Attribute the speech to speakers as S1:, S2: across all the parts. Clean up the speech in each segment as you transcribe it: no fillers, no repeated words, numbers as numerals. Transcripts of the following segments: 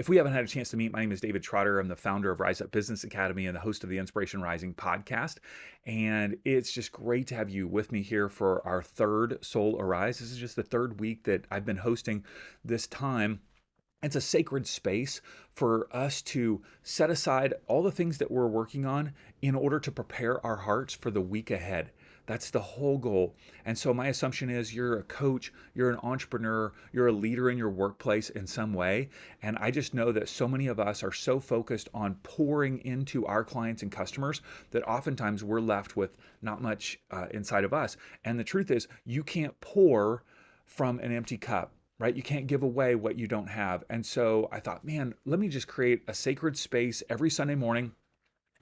S1: If we haven't had a chance to meet, my name is David Trotter. I'm the founder of Rise Up Business Academy and the host of the Inspiration Rising podcast. And it's just great to have you with me here for our third Soul Arise. This is just the third week that I've been hosting this time. It's a sacred space for us to set aside all the things that we're working on in order to prepare our hearts for the week ahead. That's the whole goal. And so my assumption is you're a coach, you're an entrepreneur, you're a leader in your workplace in some way. And I just know that so many of us are so focused on pouring into our clients and customers that oftentimes we're left with not much inside of us. And the truth is, you can't pour from an empty cup. Right? You can't give away what you don't have. And so I thought, man, let me just create a sacred space every Sunday morning,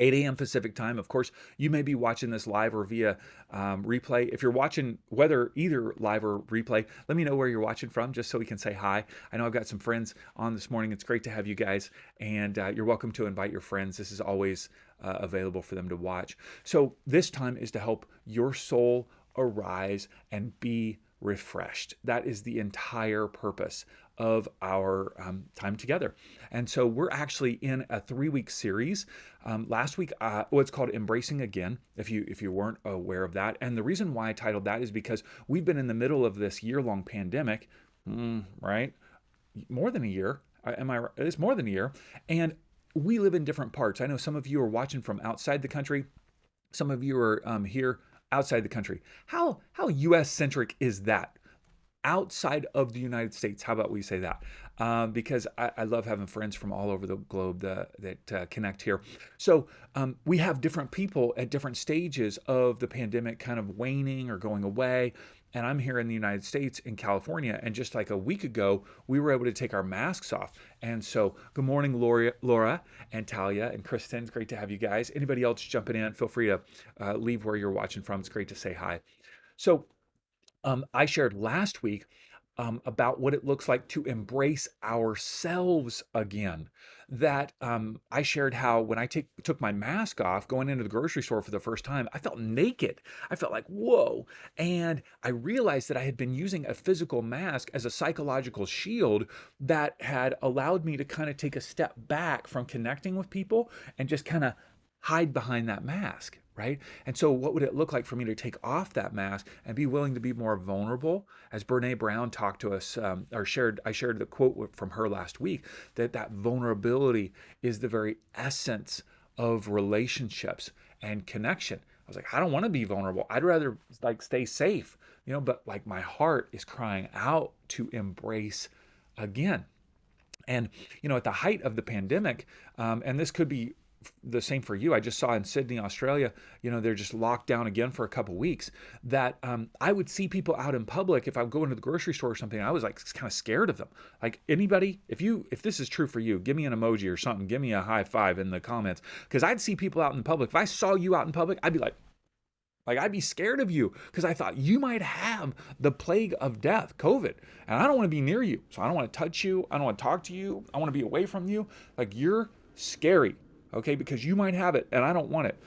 S1: 8 a.m. Pacific time. Of course, you may be watching this live or via replay. If you're watching, whether either live or replay, let me know where you're watching from just so we can say hi. I know I've got some friends on this morning. It's great to have you guys, and you're welcome to invite your friends. This is always available for them to watch. So this time is to help your soul arise and be refreshed. That is the entire purpose of our time together. And so we're actually in a 3-week series. Last week, it's called Embracing Again, if you weren't aware of that. And the reason why I titled that is because we've been in the middle of this year-long pandemic, right? More than a year. Am I right? It's more than a year. And we live in different parts. I know some of you are watching from outside the country. Some of you are here outside the country. How U.S. centric is that? Outside of the United States, how about we say that? Because I love having friends from all over the globe that connect here. So we have different people at different stages of the pandemic kind of waning or going away. And I'm here in the United States in California. And just like a week ago, we were able to take our masks off. And so good morning, Laura and Talia and Kristen. It's great to have you guys. Anybody else jumping in, feel free to leave where you're watching from. It's great to say hi. So I shared last week about what it looks like to embrace ourselves again. That I shared how when I took my mask off going into the grocery store for the first time, I felt naked. I felt like, whoa. And I realized that I had been using a physical mask as a psychological shield that had allowed me to kind of take a step back from connecting with people and just kind of hide behind that mask, right? And so what would it look like for me to take off that mask and be willing to be more vulnerable? As Brene Brown talked to us, I shared the quote from her last week, that vulnerability is the very essence of relationships and connection. I was like, I don't want to be vulnerable. I'd rather like stay safe, but like my heart is crying out to embrace again. And, at the height of the pandemic, and this could be the same for you. I just saw in Sydney, Australia, they're just locked down again for a couple weeks, that I would see people out in public. If I would go into the grocery store or something, I was like kind of scared of them. Like, anybody, if this is true for you, give me an emoji or something, give me a high five in the comments, because I'd see people out in public. If I saw you out in public, I'd be like I'd be scared of you because I thought you might have the plague of death, COVID, and I don't want to be near you. So I don't want to touch you. I don't want to talk to you. I want to be away from you. Like, you're scary. Okay, because you might have it and I don't want it.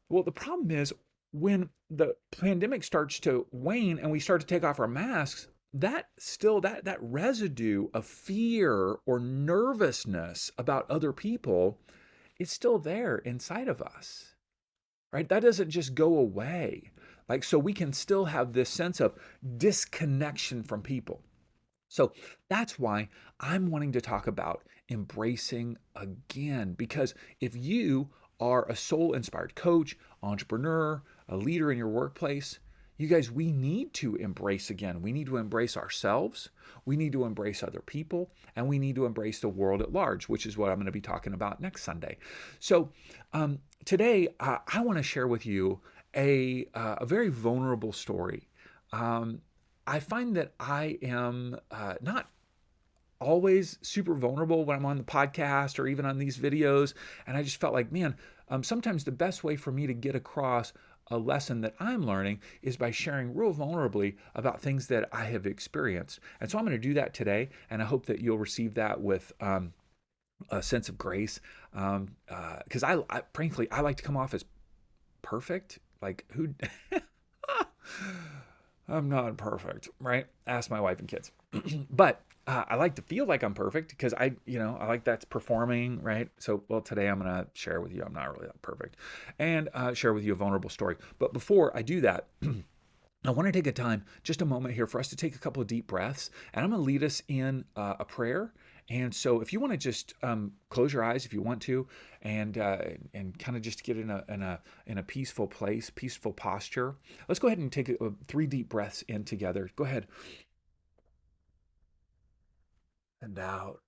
S1: Well, the problem is when the pandemic starts to wane and we start to take off our masks, that residue of fear or nervousness about other people is still there inside of us, right? That doesn't just go away. So we can still have this sense of disconnection from people. So that's why I'm wanting to talk about embracing again, because if you are a soul-inspired coach, entrepreneur, a leader in your workplace, you guys, we need to embrace again. We need to embrace ourselves, we need to embrace other people, and we need to embrace the world at large, which is what I'm going to be talking about next Sunday. So today, I want to share with you a very vulnerable story. I find that I am not always super vulnerable when I'm on the podcast or even on these videos. And I just felt like, man, sometimes the best way for me to get across a lesson that I'm learning is by sharing real vulnerably about things that I have experienced. And so I'm going to do that today. And I hope that you'll receive that with a sense of grace. Because frankly, I like to come off as perfect. Like, who... I'm not perfect, right? Ask my wife and kids. But I like to feel like I'm perfect because I like that's performing, right? So, well, today I'm going to share with you, I'm not really that perfect, and share with you a vulnerable story. But before I do that, I want to take a time, just a moment here for us to take a couple of deep breaths, and I'm going to lead us in a prayer. And so, if you want to just close your eyes, if you want to, and kind of just get in a peaceful place, peaceful posture, let's go ahead and take three deep breaths in together. Go ahead and out.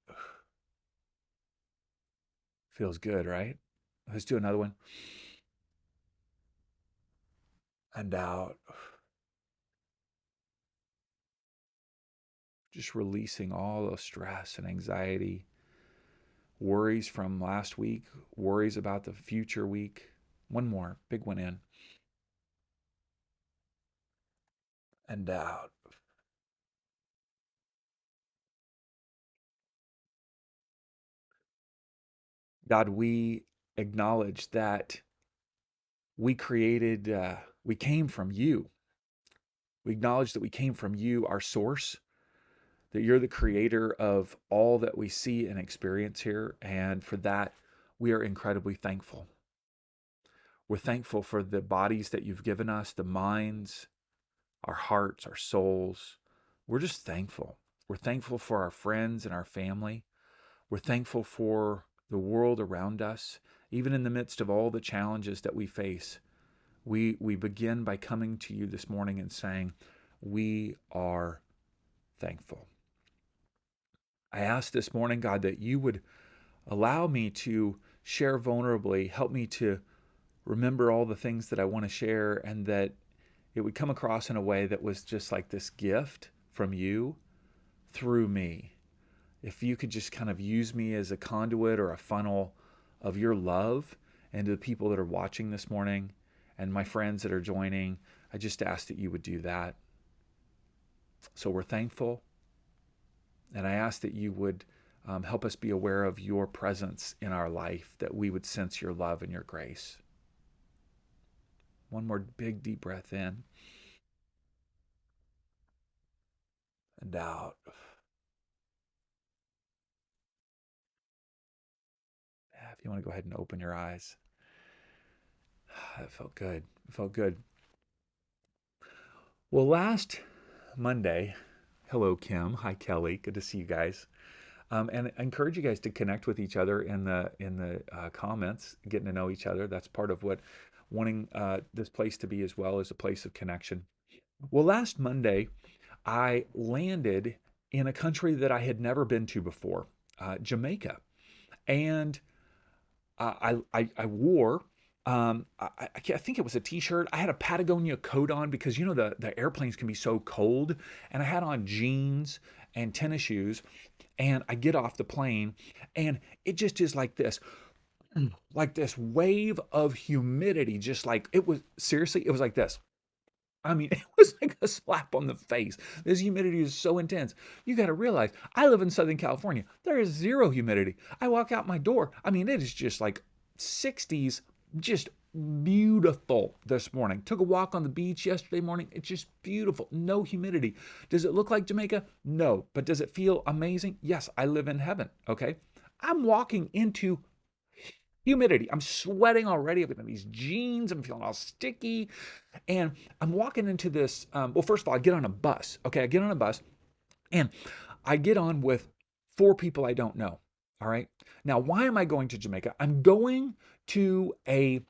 S1: Feels good, right? Let's do another one and out. Just releasing all the stress and anxiety, worries from last week, worries about the future week. One more, big one in and out. God, we acknowledge that we came from you. We acknowledge that we came from you, our source, that you're the creator of all that we see and experience here. And for that, we are incredibly thankful. We're thankful for the bodies that you've given us, the minds, our hearts, our souls. We're just thankful. We're thankful for our friends and our family. We're thankful for the world around us. Even in the midst of all the challenges that we face, we begin by coming to you this morning and saying, we are thankful. I ask this morning, God, that you would allow me to share vulnerably, help me to remember all the things that I want to share, and that it would come across in a way that was just like this gift from you through me. If you could just kind of use me as a conduit or a funnel of your love and to the people that are watching this morning and my friends that are joining, I just ask that you would do that. So we're thankful, and I ask that you would help us be aware of your presence in our life, that we would sense your love and your grace. One more big, deep breath in and out. If you want to go ahead and open your eyes. That felt good. It felt good. Well, last Monday, hello, Kim. Hi, Kelly. Good to see you guys. And I encourage you guys to connect with each other in the comments, getting to know each other. That's part of what wanting this place to be as well, as a place of connection. Well, last Monday, I landed in a country that I had never been to before, Jamaica, and I wore. I think it was a t-shirt. I had a Patagonia coat on because the airplanes can be so cold, and I had on jeans and tennis shoes, and I get off the plane, and it just is like this wave of humidity, just like it was. Seriously, it was like this. I mean, it was like a slap on the face. This humidity is so intense. You got to realize, I live in Southern California. There is zero humidity. I walk out my door. I mean, it is just like 60s, just beautiful this morning. Took a walk on the beach yesterday morning. It's just beautiful. No humidity. Does it look like Jamaica? No. But does it feel amazing? Yes, I live in heaven. Okay. I'm walking into humidity. I'm sweating already. I've got these jeans. I'm feeling all sticky. And I'm walking into this. Well, first of all, I get on a bus. Okay, I get on a bus, and I get on with four people I don't know. All right. Now, why am I going to Jamaica? I'm going to a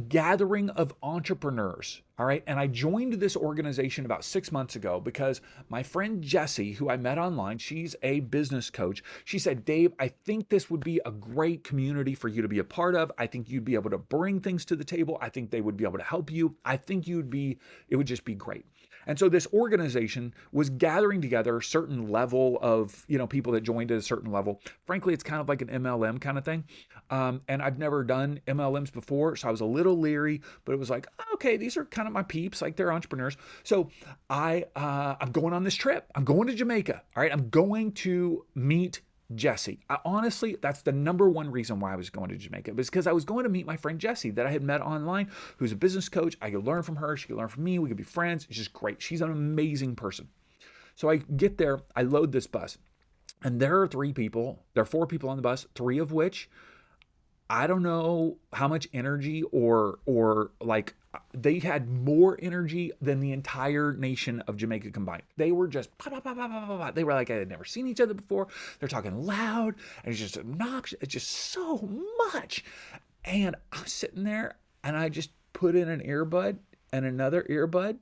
S1: gathering of entrepreneurs. All right. And I joined this organization about 6 months ago because my friend Jessie, who I met online, she's a business coach. She said, Dave, I think this would be a great community for you to be a part of. I think you'd be able to bring things to the table. I think they would be able to help you. I think it would just be great. And so this organization was gathering together a certain level of, people that joined at a certain level. Frankly, it's kind of like an MLM kind of thing. And I've never done MLMs before, so I was a little leery, but it was like, okay, these are kind of my peeps, like they're entrepreneurs. So I'm going on this trip. I'm going to Jamaica. All right. I'm going to meet Jesse. Honestly, that's the number one reason why I was going to Jamaica. It was because I was going to meet my friend Jessie that I had met online, who's a business coach. I could learn from her. She could learn from me. We could be friends. It's just great. She's an amazing person. So I get there, I load this bus, and there are four people on the bus, three of which I don't know how much energy or like they had more energy than the entire nation of Jamaica combined. They were just pop, pop, pop, pop, pop, pop. They were like I had never seen each other before. They're talking loud and it's just obnoxious. It's just so much. And I'm sitting there and I just put in an earbud and another earbud.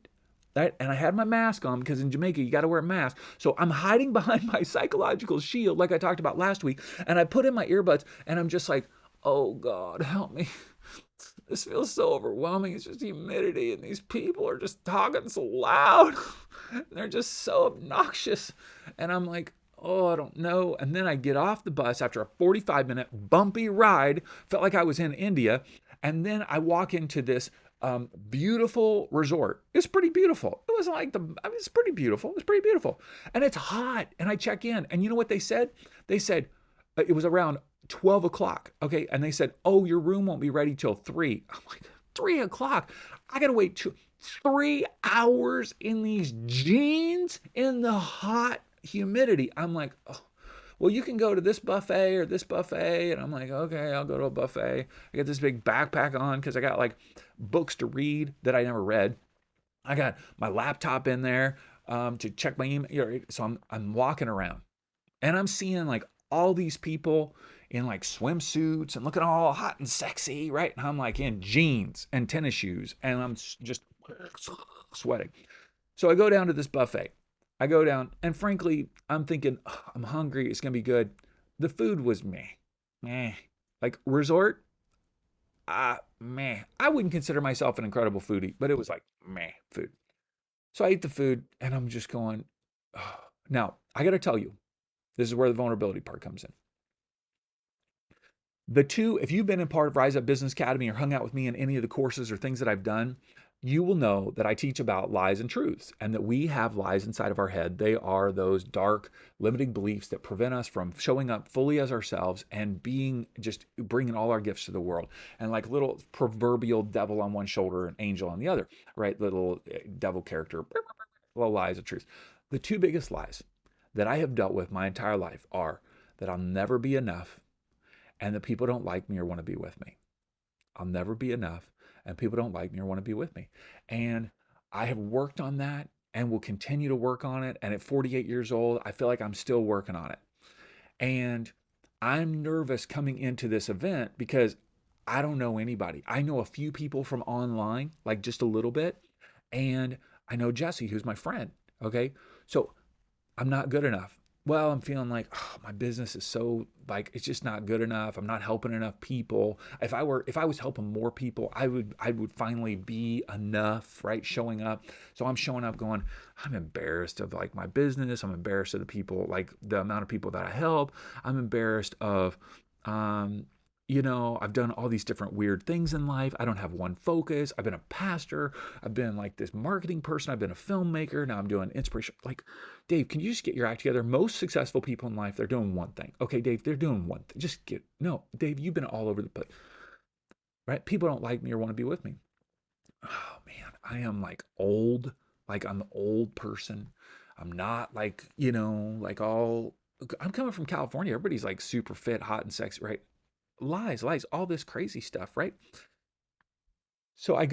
S1: Right? And I had my mask on because in Jamaica you got to wear a mask. So I'm hiding behind my psychological shield, like I talked about last week. And I put in my earbuds and I'm just like, oh God, help me. This feels so overwhelming. It's just humidity, and these people are just talking so loud. They're just so obnoxious. And I'm like, oh, I don't know. And then I get off the bus after a 45-minute bumpy ride. Felt like I was in India. And then I walk into this beautiful resort. It's pretty beautiful. It wasn't like it's pretty beautiful. It's pretty beautiful. And it's hot. And I check in. And you know what they said? They said it was around 12 o'clock. Okay. And they said, oh, your room won't be ready till 3. I'm like, 3 o'clock? I got to wait 3 hours in these jeans in the hot humidity. I'm like, oh, well, you can go to this buffet or this buffet. And I'm like, okay, I'll go to a buffet. I got this big backpack on because I got like books to read that I never read. I got my laptop in there to check my email. So I'm walking around and I'm seeing like all these people in like swimsuits and looking all hot and sexy, right? And I'm like in jeans and tennis shoes and I'm just sweating. So I go down to this buffet. I go down and frankly, I'm thinking, oh, I'm hungry. It's going to be good. The food was meh. Like resort, meh. I wouldn't consider myself an incredible foodie, but it was like meh food. So I ate the food and I'm just going, oh. Now I got to tell you, this is where the vulnerability part comes in. If you've been a part of Rise Up Business Academy or hung out with me in any of the courses or things that I've done, you will know that I teach about lies and truths and that we have lies inside of our head. They are those dark, limiting beliefs that prevent us from showing up fully as ourselves and bringing all our gifts to the world. And like little proverbial devil on one shoulder and angel on the other, right? Little devil character, little lies of truth. The two biggest lies that I have dealt with my entire life are that I'll never be enough and that people don't like me or want to be with me. I'll never be enough and people don't like me or want to be with me. And I have worked on that and will continue to work on it. And at 48 years old, I feel like I'm still working on it. And I'm nervous coming into this event because I don't know anybody. I know a few people from online, like just a little bit. And I know Jesse, who's my friend. Okay. So I'm not good enough. Well, I'm feeling like, oh, my business is so like it's just not good enough. I'm not helping enough people. If I was helping more people, I would finally be enough, right? Showing up. So I'm showing up going, I'm embarrassed of like my business. I'm embarrassed of the people, like the amount of people that I help. I'm embarrassed of I've done all these different weird things in life. I don't have one focus. I've been a pastor. I've been like this marketing person. I've been a filmmaker. Now I'm doing inspiration. Like, Dave, can you just get your act together? Most successful people in life, they're doing one thing. Okay, Dave, they're doing one thing. No, Dave, you've been all over the place, right? People don't like me or want to be with me. Oh man, I am like old. Like I'm an old person. I'm not like, I'm coming from California. Everybody's like super fit, hot and sexy, right? Lies, all this crazy stuff, right? So I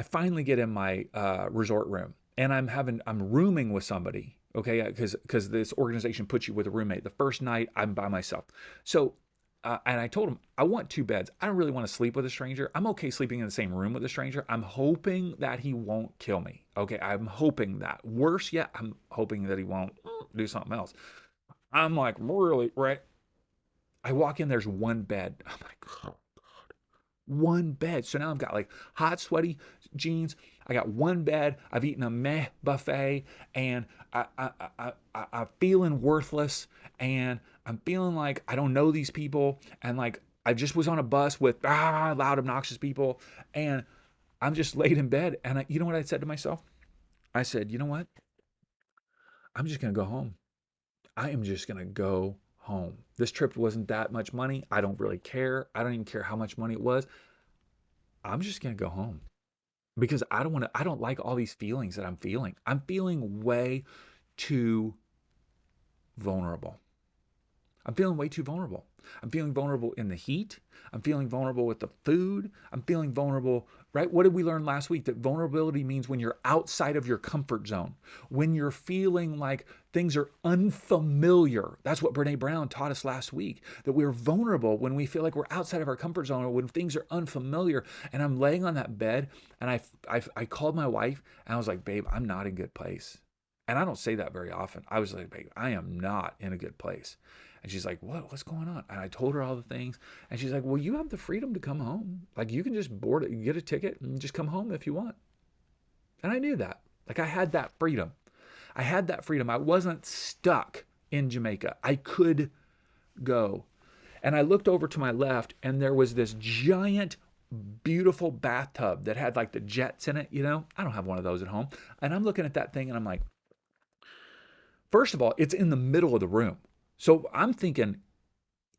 S1: finally get in my resort room and I'm rooming with somebody, okay? Because this organization puts you with a roommate. The first night I'm by myself. So, and I told him, I want 2 beds. I don't really want to sleep with a stranger. I'm okay sleeping in the same room with a stranger. I'm hoping that he won't kill me, okay? I'm hoping that. Worse yet, I'm hoping that he won't do something else. I'm like, really, right? I walk in, there's one bed. I'm like, oh, one bed. So now I've got like hot, sweaty jeans. I got one bed. I've eaten a meh buffet, and I'm feeling worthless, and I'm feeling like I don't know these people, and like I just was on a bus with loud, obnoxious people, and I'm just laid in bed. And you know what I said to myself? I said, you know what? I'm just gonna go home. I am just gonna go home. This trip wasn't that much money. I don't really care. I don't even care how much money it was. I'm just gonna go home because I don't like all these feelings that I'm feeling. I'm feeling way too vulnerable. I'm feeling way too vulnerable. I'm feeling vulnerable in the heat. I'm feeling vulnerable with the food. I'm feeling vulnerable, right? What did we learn last week? That vulnerability means when you're outside of your comfort zone, when you're feeling like things are unfamiliar. That's what Brene Brown taught us last week, that we're vulnerable when we feel like we're outside of our comfort zone or when things are unfamiliar. And I'm laying on that bed and I called my wife and I was like, babe, I'm not in a good place. And I don't say that very often. I was like, babe, I am not in a good place. And she's like, what's going on? And I told her all the things. And she's like, well, you have the freedom to come home. Like, you can just board it, get a ticket and just come home if you want. And I knew that. Like, I had that freedom. I had that freedom. I wasn't stuck in Jamaica. I could go. And I looked over to my left and there was this giant, beautiful bathtub that had like the jets in it, you know? I don't have one of those at home. And I'm looking at that thing and I'm like, first of all, it's in the middle of the room. So I'm thinking,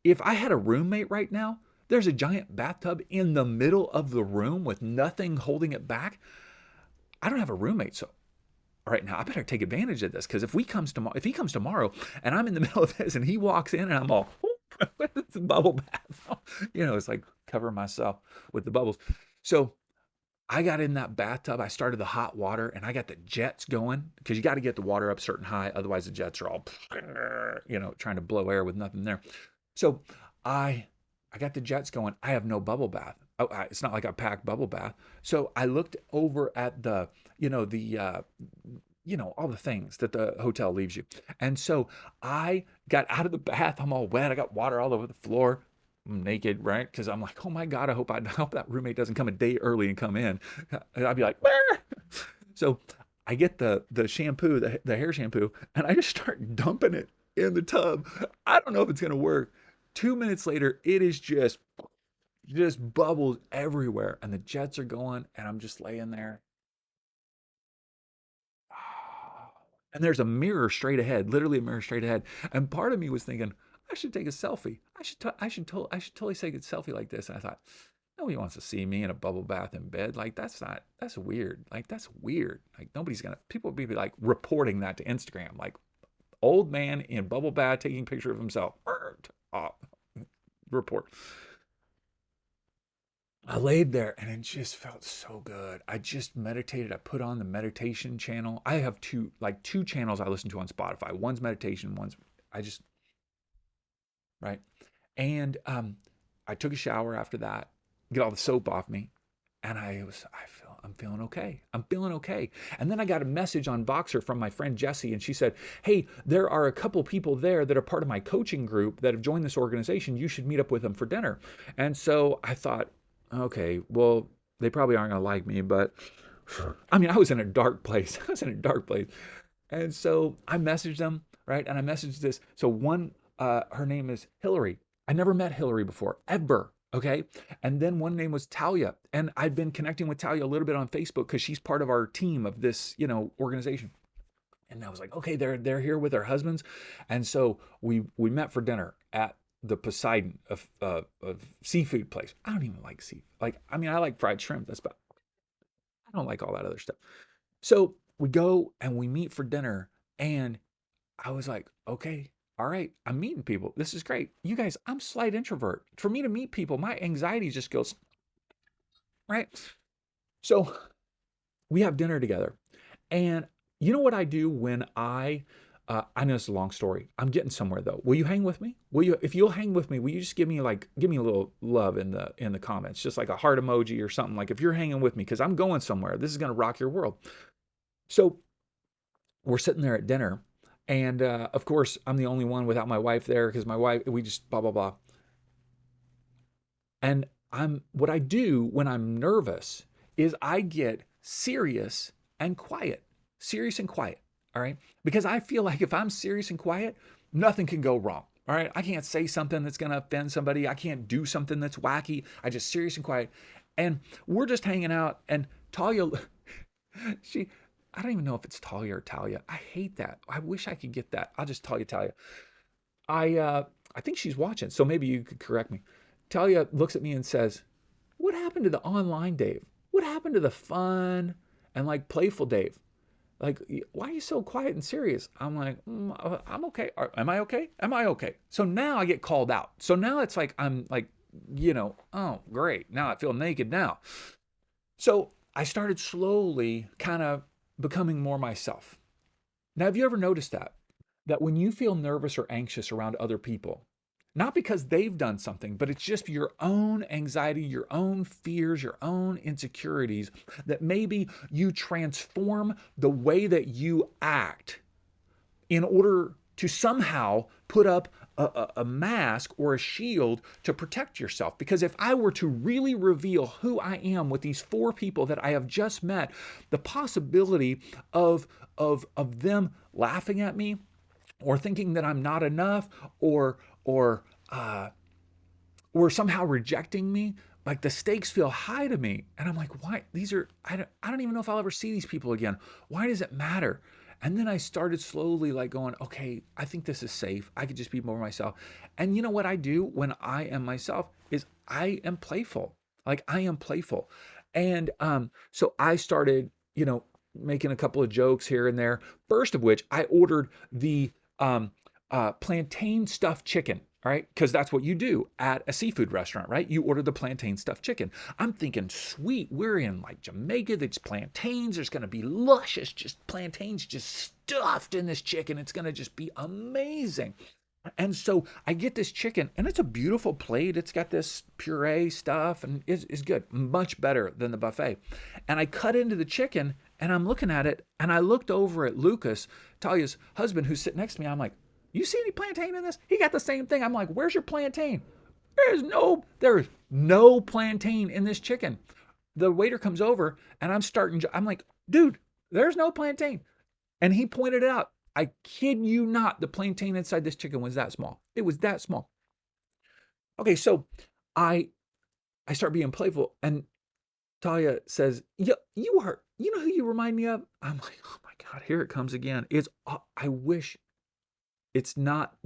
S1: if I had a roommate right now, there's a giant bathtub in the middle of the room with nothing holding it back. I don't have a roommate, so right now I better take advantage of this, because if he comes tomorrow and I'm in the middle of this and he walks in and I'm all it's a bubble bath, you know, it's like covering myself with the bubbles. So I got in that bathtub, I started the hot water, and I got the jets going, because you got to get the water up certain high, otherwise the jets are all, you know, trying to blow air with nothing there. So I got the jets going. I have no bubble bath. Oh, it's not like I packed bubble bath. So I looked over at the, all the things that the hotel leaves you. And so I got out of the bath. I'm all wet. I got water all over the floor. I'm naked, right? Because I'm like, oh my God, I hope that roommate doesn't come a day early and come in. And I'd be like, where? So I get the shampoo, the hair shampoo, and I just start dumping it in the tub. I don't know if it's gonna work. 2 minutes later, it is just bubbles everywhere, and the jets are going, and I'm just laying there. And there's a mirror straight ahead, literally a mirror straight ahead. And part of me was thinking, I should take a selfie. I should totally take a selfie like this. And I thought, nobody wants to see me in a bubble bath in bed. Like, that's weird. Like, that's weird. Like, people would be like reporting that to Instagram. Like, old man in bubble bath taking a picture of himself. Report. I laid there and it just felt so good. I just meditated. I put on the meditation channel. I have two channels I listen to on Spotify. One's meditation, right? And I took a shower after that, get all the soap off me, and I'm feeling okay. I'm feeling okay. And then I got a message on Voxer from my friend Jessie, and she said, hey, there are a couple people there that are part of my coaching group that have joined this organization. You should meet up with them for dinner. And so I thought, okay, well, they probably aren't going to like me, but I mean, I was in a dark place. And so I messaged them, right? And I messaged this. So one, her name is Hillary. I never met Hillary before, ever. Okay. And then one name was Talia. And I'd been connecting with Talia a little bit on Facebook because she's part of our team of this, organization. And I was like, okay, they're here with their husbands. And so we met for dinner at the Poseidon of seafood place. I don't even like seafood. I like fried shrimp. That's about, I don't like all that other stuff. So we go and we meet for dinner. And I was like, okay, all right, I'm meeting people. This is great. You guys, I'm a slight introvert. For me to meet people, my anxiety just goes, right? So we have dinner together. And you know what I do when I know it's a long story. I'm getting somewhere though. Will you hang with me? If you'll hang with me, will you just give me a little love in the comments, just like a heart emoji or something, like if you're hanging with me, because I'm going somewhere. This is going to rock your world. So we're sitting there at dinner. And of course, I'm the only one without my wife there, because my wife, we just blah, blah, blah. And what I do when I'm nervous is I get serious and quiet. Serious and quiet. All right. Because I feel like if I'm serious and quiet, nothing can go wrong. All right. I can't say something that's going to offend somebody. I can't do something that's wacky. I just serious and quiet. And we're just hanging out. And Talia, I don't even know if it's Talia or Talia. I hate that. I wish I could get that. I'll just tell you, Talia. I think she's watching, so maybe you could correct me. Talia looks at me and says, what happened to the online Dave? What happened to the fun and playful Dave? like, why are you so quiet and serious? I'm like, I'm okay. Am I okay? Am I okay? So now I get called out. So now it's like, I'm like, oh, great. Now I feel naked now. So I started slowly kind of becoming more myself. Now, have you ever noticed that? That when you feel nervous or anxious around other people, not because they've done something, but it's just your own anxiety, your own fears, your own insecurities, that maybe you transform the way that you act in order to somehow put up a mask or a shield to protect yourself. Because if I were to really reveal who I am with these four people that I have just met, the possibility of them laughing at me or thinking that I'm not enough or or uh, or somehow rejecting me, like the stakes feel high to me. And I'm like, why? These are, I don't even know if I'll ever see these people again. Why does it matter? And then I started slowly like going, okay, I think this is safe. I could just be more myself. And you know what I do when I am myself is I am playful. Like I am playful. And so I started, making a couple of jokes here and there. First of which I ordered the plantain stuffed chicken. All right, because that's what you do at a seafood restaurant, right? You order the plantain stuffed chicken. I'm thinking, sweet, we're in like Jamaica. There's plantains. There's going to be luscious, just plantains just stuffed in this chicken. It's going to just be amazing. And so I get this chicken, and it's a beautiful plate. It's got this puree stuff, and it's good, much better than the buffet. And I cut into the chicken, and I'm looking at it, and I looked over at Lucas, Talia's husband, who's sitting next to me. I'm like, you see any plantain in this? He got the same thing. I'm like, where's your plantain? There is no plantain in this chicken. The waiter comes over, and I'm like, dude, there's no plantain. And he pointed it out. I kid you not, the plantain inside this chicken was that small. It was that small. Okay, so I start being playful, and Talia says, "Yeah, you know who you remind me of?" I'm like, "Oh my God, here it comes again." I wish it's not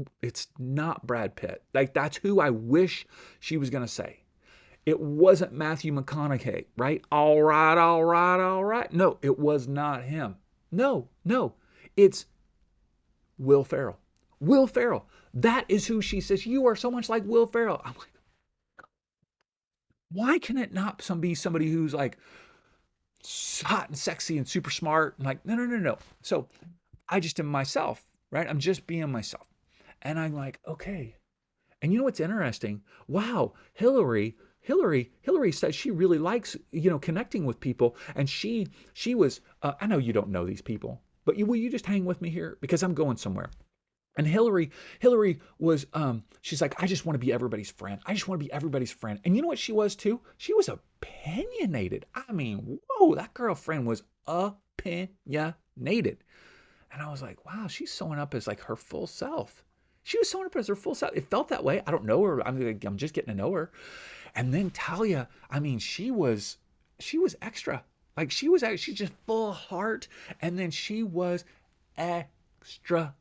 S1: Brad Pitt. Like that's who I wish she was gonna say. It wasn't Matthew McConaughey, right? All right, all right, all right. No, it was not him. No, no, it's Will Ferrell. Will Ferrell. That is who she says. You are so much like Will Ferrell. I'm like, why can it not be somebody who's like hot and sexy and super smart? I'm like, no, no, no, no. So I just am myself, right? I'm just being myself. And I'm like, okay. And you know what's interesting? Wow, Hillary says she really likes, connecting with people. And she was, I know you don't know these people, but will you just hang with me here? Because I'm going somewhere. And Hillary was, she's like, I just want to be everybody's friend. I just want to be everybody's friend. And you know what she was too? She was opinionated. I mean, whoa, that girlfriend was opinionated. And I was like, wow, she's showing up as like her full self. She was showing up as her full self. It felt that way. I don't know her. I'm just getting to know her. And then Talia, I mean, she was extra. Like she's just full heart. And then she was extra.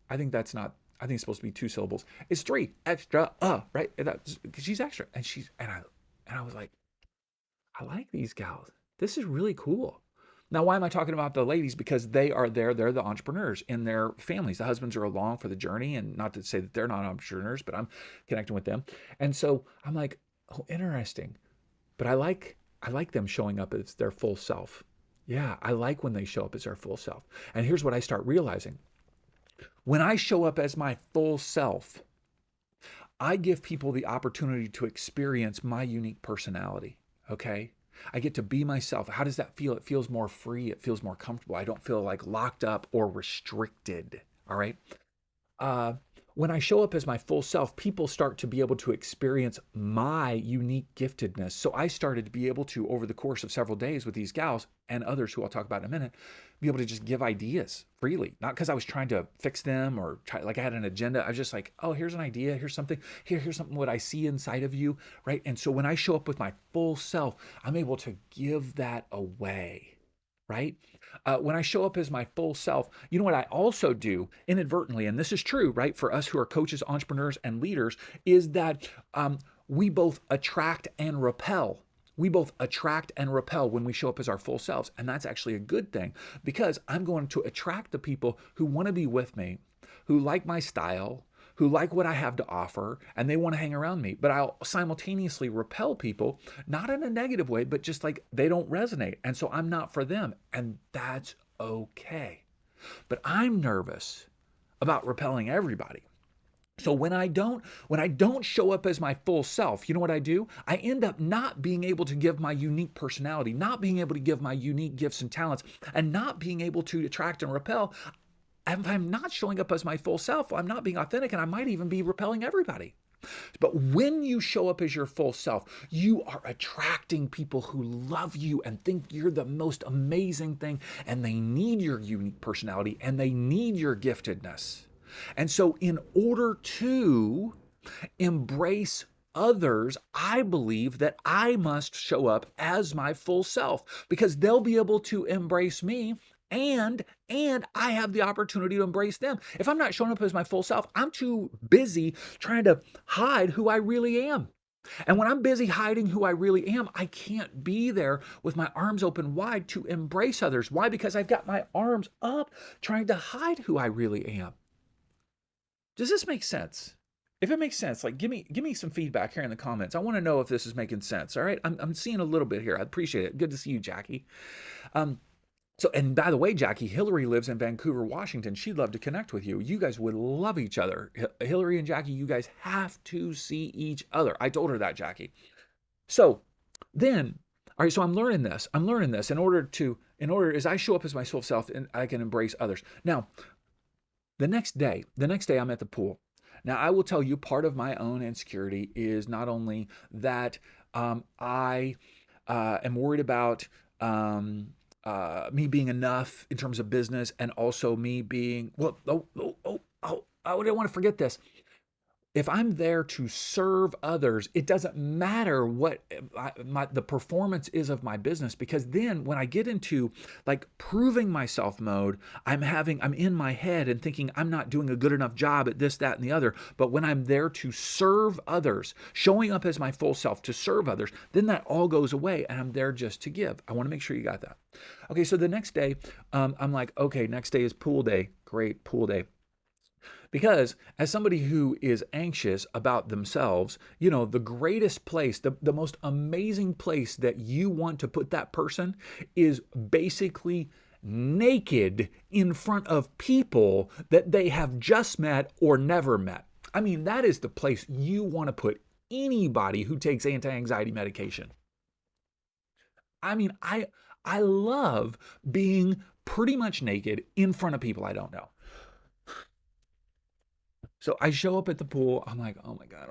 S1: I think that's not. I think it's supposed to be two syllables. It's three extra. Right? Because she's extra, and I was like, I like these gals. This is really cool. Now, why am I talking about the ladies? Because they are there. They're the entrepreneurs in their families. The husbands are along for the journey, and not to say that they're not entrepreneurs, but I'm connecting with them. And so I'm like, oh, interesting. But I like them showing up as their full self. Yeah, I like when they show up as their full self. And here's what I start realizing. When I show up as my full self, I give people the opportunity to experience my unique personality. Okay? I get to be myself. How does that feel? It feels more free. It feels more comfortable. I don't feel like locked up or restricted. All right. When I show up as my full self, people start to be able to experience my unique giftedness. So I started to be able to, over the course of several days with these gals and others who I'll talk about in a minute, be able to just give ideas freely. Not because I was trying to fix them or like I had an agenda. I was just like, oh, here's an idea. Here's something. Here's something what I see inside of you, right? And so when I show up with my full self, I'm able to give that away. Right? When I show up as my full self, you know what I also do inadvertently, and this is true, right, for us who are coaches, entrepreneurs, and leaders, is that we both attract and repel we both attract and repel when we show up as our full selves. And that's actually a good thing, because I'm going to attract the people who want to be with me, who like my style, who like what I have to offer, and they want to hang around me. But I'll simultaneously repel people, not in a negative way, but just like they don't resonate. And so I'm not for them. And that's okay. But I'm nervous about repelling everybody. So when I don't show up as my full self, you know what I do? I end up not being able to give my unique personality, not being able to give my unique gifts and talents, and not being able to attract and repel. If I'm not showing up as my full self, I'm not being authentic, and I might even be repelling everybody. But when you show up as your full self, you are attracting people who love you and think you're the most amazing thing, and they need your unique personality, and they need your giftedness. And so in order to embrace others, I believe that I must show up as my full self, because they'll be able to embrace me, and I have the opportunity to embrace them. If I'm not showing up as my full self, I'm too busy trying to hide who I really am. And when I'm busy hiding who I really am, I can't be there with my arms open wide to embrace others. Why? Because I've got my arms up trying to hide who I really am. Does this make sense? If it makes sense, like give me some feedback here in the comments. I want to know if this is making sense. All right, I'm seeing a little bit here. I appreciate it. Good to see you, Jackie. So, and by the way, Jackie, Hillary lives in Vancouver, Washington. She'd love to connect with you. You guys would love each other. Hillary and Jackie, you guys have to see each other. I told her that, Jackie. So then, all right, so I'm learning this in order as I show up as my soul self, and I can embrace others. Now, the next day I'm at the pool. Now, I will tell you, part of my own insecurity is not only that I am worried about me being enough in terms of business, and also me being, I don't want to forget this. If I'm there to serve others, it doesn't matter what the performance is of my business, because then when I get into like proving myself mode, I'm in my head and thinking I'm not doing a good enough job at this, that, and the other. But when I'm there to serve others, showing up as my full self to serve others, then that all goes away, and I'm there just to give. I want to make sure you got that. Okay, so the next day, I'm like, okay, next day is pool day. Great, pool day. Because as somebody who is anxious about themselves, you know, the greatest place, the most amazing place that you want to put that person is basically naked in front of people that they have just met or never met. I mean, that is the place you want to put anybody who takes anti-anxiety medication. I mean, I love being pretty much naked in front of people I don't know. So I show up at the pool. I'm like, oh my God.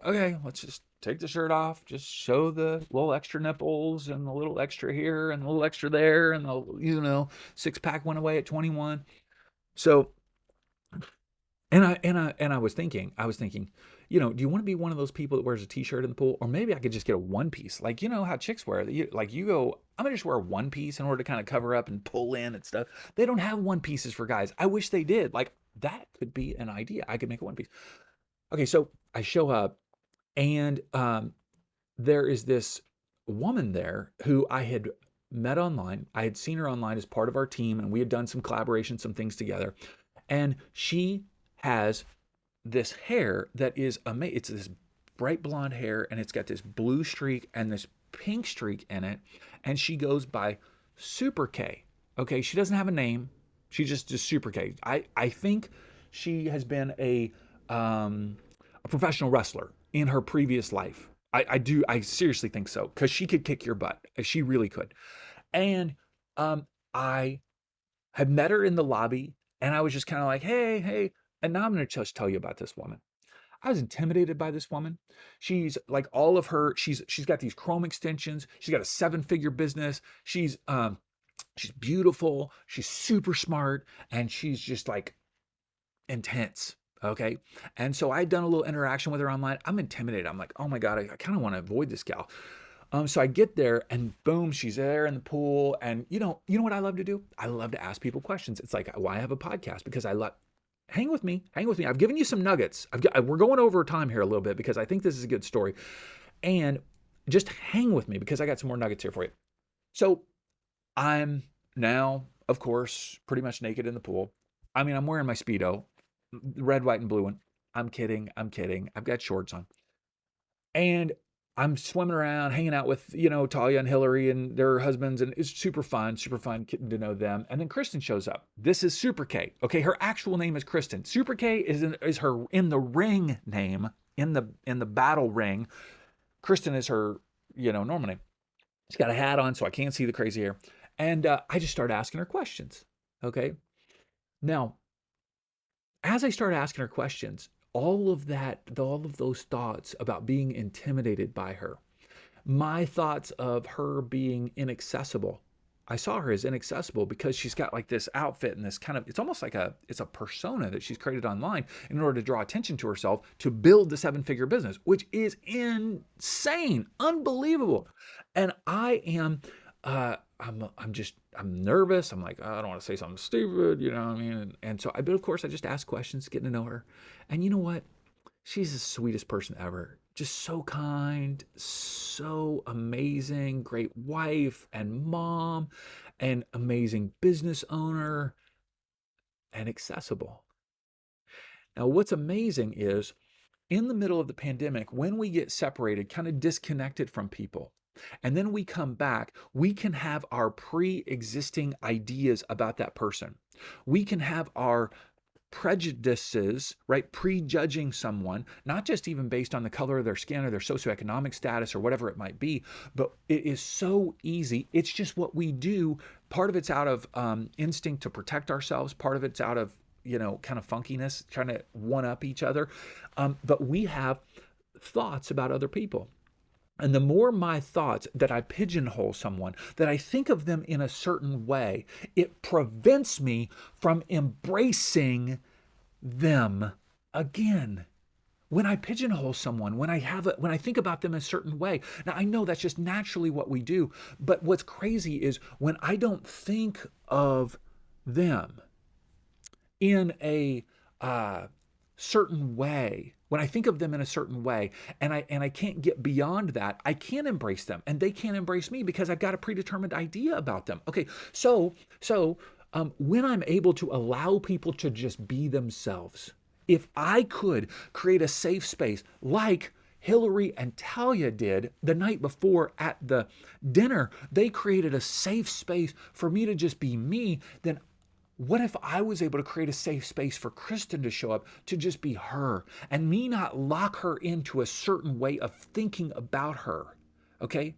S1: Okay, let's just take the shirt off. Just show the little extra nipples and the little extra here and the little extra there. And the, six-pack went away at 21. So, and I was thinking, do you want to be one of those people that wears a t-shirt in the pool? Or maybe I could just get a one piece. Like, you know how chicks wear it. I'm going to just wear a one piece in order to kind of cover up and pull in and stuff. They don't have one pieces for guys. I wish they did. Like, that could be an idea. I could make a one piece. Okay, so I show up, and there is this woman there who I had met online. I had seen her online as part of our team, and we had done some collaboration, some things together. And she has this hair that is amazing. It's this bright blonde hair, and it's got this blue streak and this pink streak in it. And she goes by Super K. Okay, she doesn't have a name. She's just Super K. I think she has been a professional wrestler in her previous life. I seriously think so, because she could kick your butt. She really could. And I had met her in the lobby, and I was just kind of like, hey. And now I'm going to just tell you about this woman. I was intimidated by this woman. She's like she's got these chrome extensions. She's got a 7-figure business. She's beautiful, she's super smart, and she's just like intense. Okay. And so I'd done a little interaction with her online. I'm intimidated. I'm like, oh my God, I kind of want to avoid this gal. So I get there, and boom, she's there in the pool. And you know what I love to do? I love to ask people questions. It's like why I have a podcast, because hang with me. I've given you some nuggets. We're going over time here a little bit, because I think this is a good story. And just hang with me because I got some more nuggets here for you. So I'm now, of course, pretty much naked in the pool. I mean, I'm wearing my Speedo, red, white, and blue one. I'm kidding. I'm kidding. I've got shorts on. And I'm swimming around, hanging out with, Talia and Hillary and their husbands, and it's super fun getting to know them. And then Kristen shows up. This is Super K. Okay, her actual name is Kristen. Super K is her in the ring name, in the battle ring. Kristen is her, normal name. She's got a hat on, so I can't see the crazy hair. And I just start asking her questions. Okay. Now, as I start asking her questions, all of those thoughts about being intimidated by her, my thoughts of her being inaccessible. I saw her as inaccessible because she's got like this outfit and this kind of, it's almost like it's a persona that she's created online in order to draw attention to herself to build the 7-figure business, which is insane, unbelievable. And I am, I'm nervous. I'm like, oh, I don't want to say something stupid, you know what I mean? But of course I just ask questions, getting to know her. And you know what? She's the sweetest person ever. Just so kind, so amazing, great wife and mom, and amazing business owner, and accessible. Now, what's amazing is in the middle of the pandemic, when we get separated, kind of disconnected from people, and then we come back, we can have our pre existing ideas about that person. We can have our prejudices, right? Prejudging someone, not just even based on the color of their skin or their socioeconomic status or whatever it might be, but it is so easy. It's just what we do. Part of it's out of instinct to protect ourselves. Part of it's out of, kind of funkiness, trying to one up each other. But we have thoughts about other people. And the more my thoughts that I pigeonhole someone, that I think of them in a certain way, it prevents me from embracing them again. When I pigeonhole someone, when I think about them a certain way. Now I know that's just naturally what we do, but what's crazy is when I don't think of them in a certain way, when I think of them in a certain way, and I can't get beyond that, I can't embrace them, and they can't embrace me because I've got a predetermined idea about them. Okay, so when I'm able to allow people to just be themselves, if I could create a safe space like Hillary and Talia did the night before at the dinner, they created a safe space for me to just be me, then what if I was able to create a safe space for Kristen to show up to just be her and me not lock her into a certain way of thinking about her? Okay?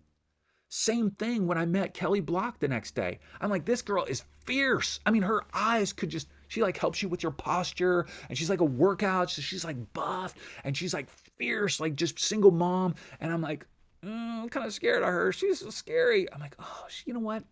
S1: Same thing when I met Kelly Block the next day. I'm like, this girl is fierce. I mean, her eyes could just, she like helps you with your posture, and she's like a workout. So she's like buff and she's like fierce, like just single mom. And I'm like, I'm kind of scared of her. She's so scary. I'm like, oh, you know what?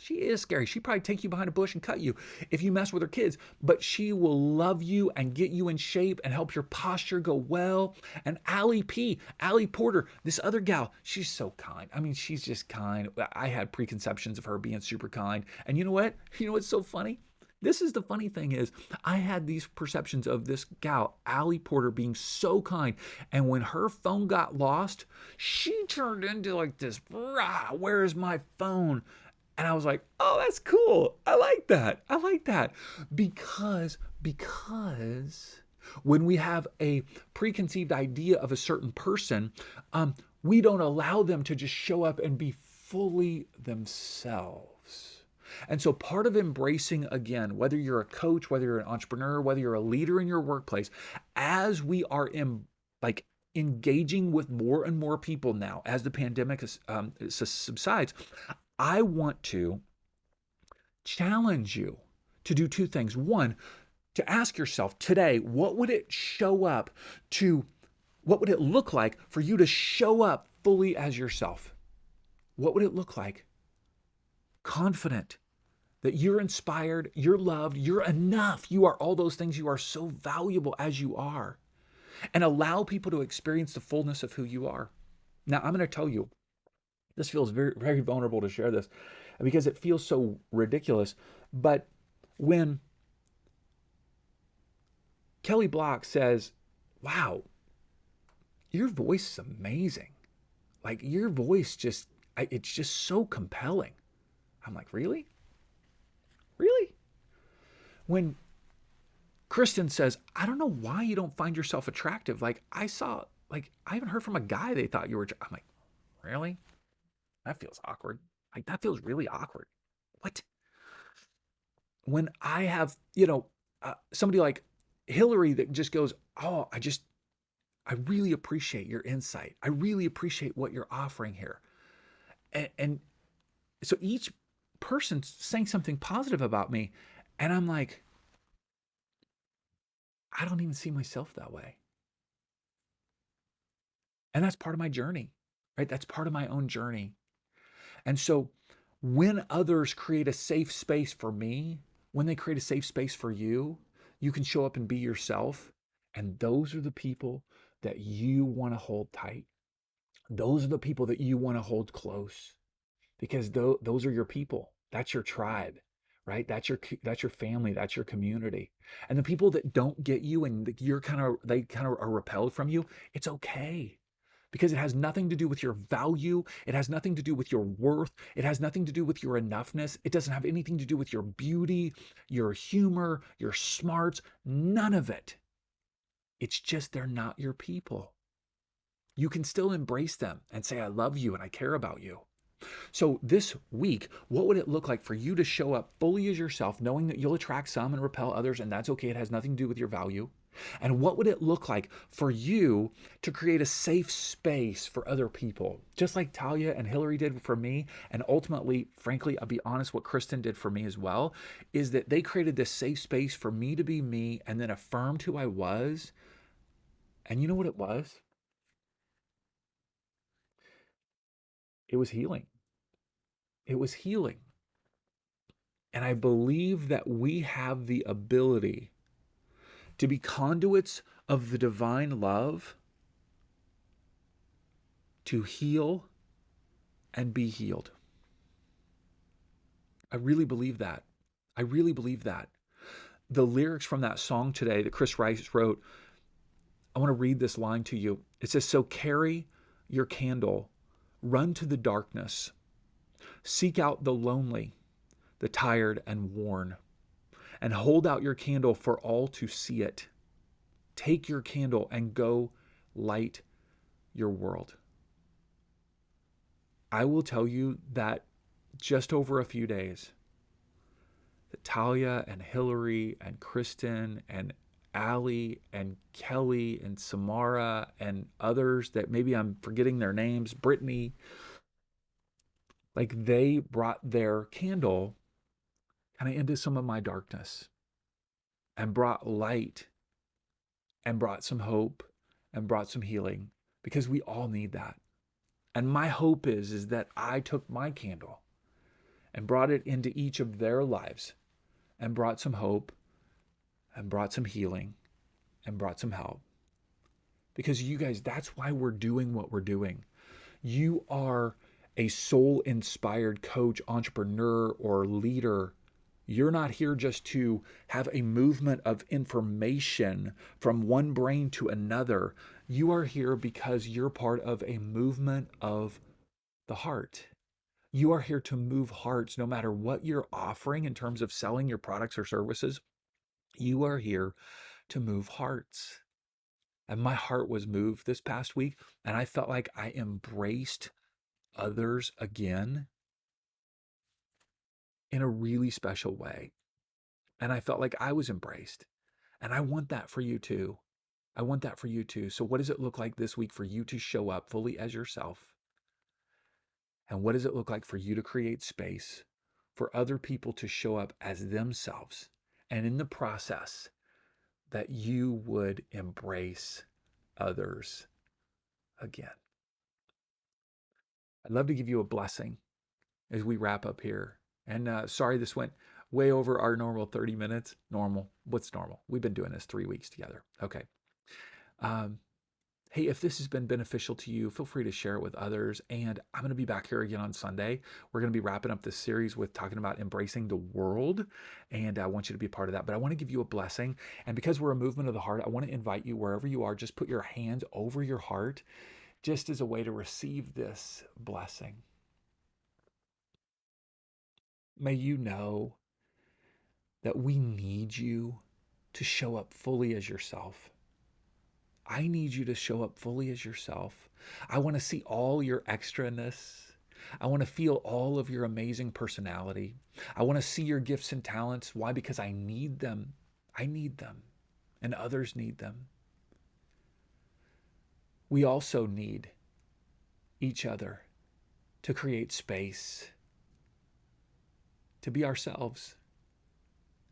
S1: She is scary. She'd probably take you behind a bush and cut you if you mess with her kids, but she will love you and get you in shape and help your posture go well. And Allie Porter, this other gal, she's so kind. I mean, she's just kind. I had preconceptions of her being super kind. And you know what? You know what's so funny? This is the funny thing is I had these perceptions of this gal, Allie Porter, being so kind. And when her phone got lost, she turned into like this, rah, where is my phone? And I was like, oh, that's cool. I like that. I like that. Because when we have a preconceived idea of a certain person, we don't allow them to just show up and be fully themselves. And so part of embracing, again, whether you're a coach, whether you're an entrepreneur, whether you're a leader in your workplace, as we are engaging with more and more people now, as the pandemic subsides, I want to challenge you to do two things. One, to ask yourself today, what would it look like for you to show up fully as yourself? What would it look like? Confident that you're inspired, you're loved, you're enough. You are all those things. You are so valuable as you are. And allow people to experience the fullness of who you are. Now, I'm going to tell you, this feels very, very vulnerable to share this because it feels so ridiculous. But when Kelly Block says, wow, your voice is amazing. Like your voice just, it's just so compelling. I'm like, really? Really? When Kristen says, I don't know why you don't find yourself attractive. Like I haven't heard from a guy they thought you were. I'm like, really? That feels awkward. Like that feels really awkward. What? When I have, somebody like Hillary that just goes, oh, I really appreciate your insight. I really appreciate what you're offering here. And so each person's saying something positive about me. And I'm like, I don't even see myself that way. And that's part of my journey, right? That's part of my own journey. And so when others create a safe space for me, when they create a safe space for you, you can show up and be yourself. And those are the people that you want to hold tight. Those are the people that you want to hold close because those are your people. That's your tribe, right? That's your family. That's your community. And the people that don't get you and they kind of are repelled from you, it's okay because it has nothing to do with your value. It has nothing to do with your worth. It has nothing to do with your enoughness. It doesn't have anything to do with your beauty, your humor, your smarts, none of it. It's just they're not your people. You can still embrace them and say, I love you and I care about you. So this week, what would it look like for you to show up fully as yourself, knowing that you'll attract some and repel others, and that's okay. It has nothing to do with your value. And what would it look like for you to create a safe space for other people, just like Talia and Hillary did for me? And ultimately, frankly, I'll be honest, what Kristen did for me as well is that they created this safe space for me to be me and then affirmed who I was. And you know what it was? It was healing. It was healing. And I believe that we have the ability to be conduits of the divine love to heal and be healed. I really believe that. I really believe that. The lyrics from that song today that Chris Rice wrote, I want to read this line to you. It says, so carry your candle, run to the darkness, seek out the lonely, the tired and worn, and hold out your candle for all to see it. Take your candle and go light your world. I will tell you that just over a few days, that Talia and Hillary and Kristen and Allie and Kelly and Samara and others that maybe I'm forgetting their names, Brittany, like they brought their candle kind of into some of my darkness and brought light and brought some hope and brought some healing because we all need that. And my hope is that I took my candle and brought it into each of their lives and brought some hope and brought some healing and brought some help. Because you guys, that's why we're doing what we're doing. You are a soul inspired coach, entrepreneur, or leader. You're not here just to have a movement of information from one brain to another. You are here because you're part of a movement of the heart. You are here to move hearts no matter what you're offering in terms of selling your products or services. You are here to move hearts. And my heart was moved this past week, and I felt like I embraced others again in a really special way. And I felt like I was embraced. And I want that for you too. I want that for you too. So, what does it look like this week for you to show up fully as yourself? And what does it look like for you to create space for other people to show up as themselves? And in the process, that you would embrace others again. I'd love to give you a blessing as we wrap up here. And sorry, this went way over our normal 30 minutes. Normal. What's normal? We've been doing this 3 weeks together. Okay. Um, hey, if this has been beneficial to you, feel free to share it with others. And I'm going to be back here again on Sunday. We're going to be wrapping up this series with talking about embracing the world. And I want you to be a part of that. But I want to give you a blessing. And because we're a movement of the heart, I want to invite you wherever you are, just put your hands over your heart just as a way to receive this blessing. May you know that we need you to show up fully as yourself. I need you to show up fully as yourself. I want to see all your extraness. I want to feel all of your amazing personality. I want to see your gifts and talents. Why? Because I need them. I need them, and others need them. We also need each other to create space, to be ourselves.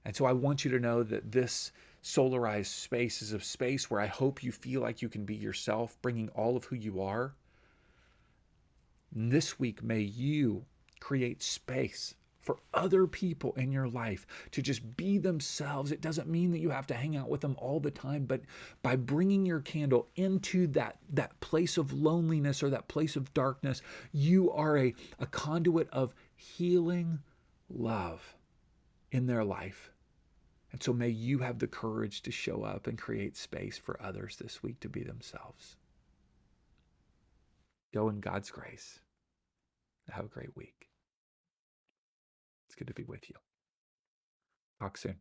S1: And so I want you to know that this solarized space is a space where I hope you feel like you can be yourself, bringing all of who you are. And this week, may you create space for other people in your life to just be themselves. It doesn't mean that you have to hang out with them all the time, but by bringing your candle into that place of loneliness or that place of darkness, you are a conduit of healing love in their life. And so may you have the courage to show up and create space for others this week to be themselves. Go in God's grace. Have a great week. It's good to be with you. Talk soon.